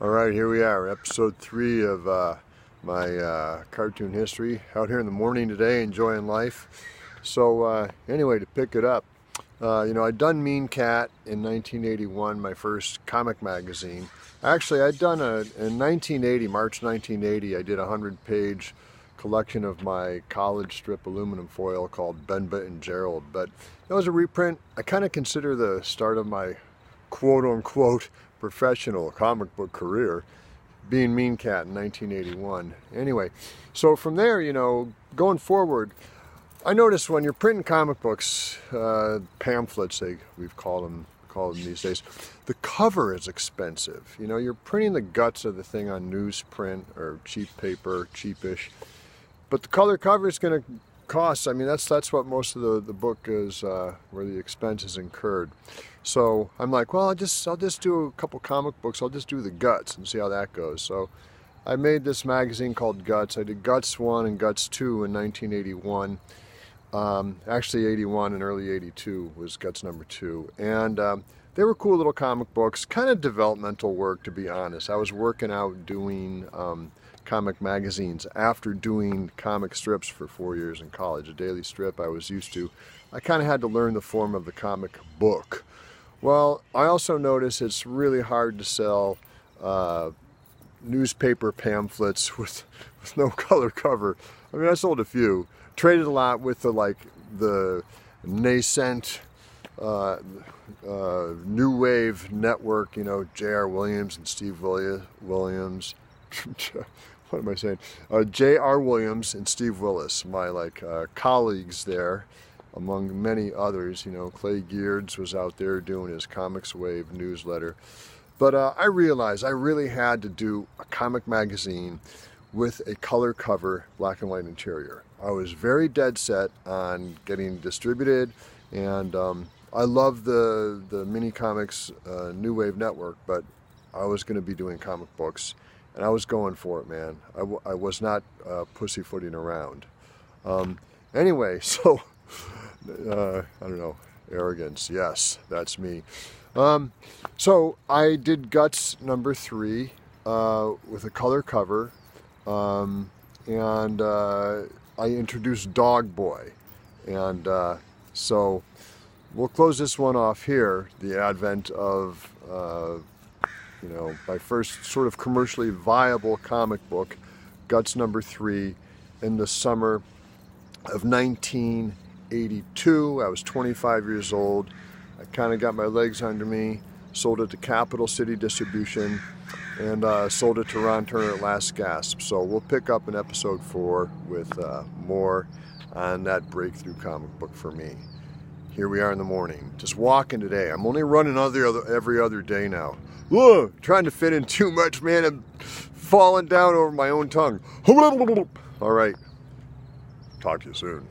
All right, here we are, episode 3 of my cartoon history. Out here in the morning today, enjoying life. So anyway, to pick it up, I'd done Mean Cat in 1981, my first comic magazine. Actually, I'd done in 1980, March 1980, I did a 100-page collection of my college strip aluminum foil called Ben, Bet, and Gerald. But that was a reprint. I kind of consider the start of my quote-unquote professional comic book career being Mean Cat in 1981. Anyway, so from there, going forward, I noticed when you're printing comic books, pamphlets, we've called them these days, the cover is expensive. You're printing the guts of the thing on newsprint or cheap paper, cheapish, but the color cover is going to cost. I mean, that's what most of the book is, where the expense is incurred. So I'm like, well, I'll just do a couple comic books. I'll just do the guts and see how that goes. So I made this magazine called Guts. I did Guts 1 and Guts 2 in 1981. Actually 81 and early 82 was Guts number 2. And they were cool little comic books, kind of developmental work, to be honest. I was working out doing comic magazines after doing comic strips for 4 years in college. A daily strip I was used to. I kind of had to learn the form of the comic book. Well, I also noticed it's really hard to sell newspaper pamphlets with no color cover. I mean, I sold a few. Traded a lot with the nascent new wave network, J.R. Williams and Steve Williams. What am I saying? J.R. Williams and Steve Willis, my colleagues there, among many others. Clay Geards was out there doing his Comics Wave newsletter. But I realized I really had to do a comic magazine with a color cover, black and white interior. I was very dead set on getting distributed, and I love the Mini Comics New Wave Network, but I was going to be doing comic books, and I was going for it, man. I was not pussyfooting around. Anyway, so I don't know, arrogance, yes, that's me. So I did Guts number 3 with a color cover, and I introduced Dog Boy, and so we'll close this one off here, the advent of my first sort of commercially viable comic book, Guts number 3, in the summer of 1982. I was 25 years old. I kind of got my legs under me, sold it to Capital City Distribution, and sold it to Ron Turner at Last Gasp. So we'll pick up in episode 4 with more on that breakthrough comic book for me. Here we are in the morning, just walking today. I'm only running every other day now. Whoa, trying to fit in too much, man. I'm falling down over my own tongue. All right, talk to you soon.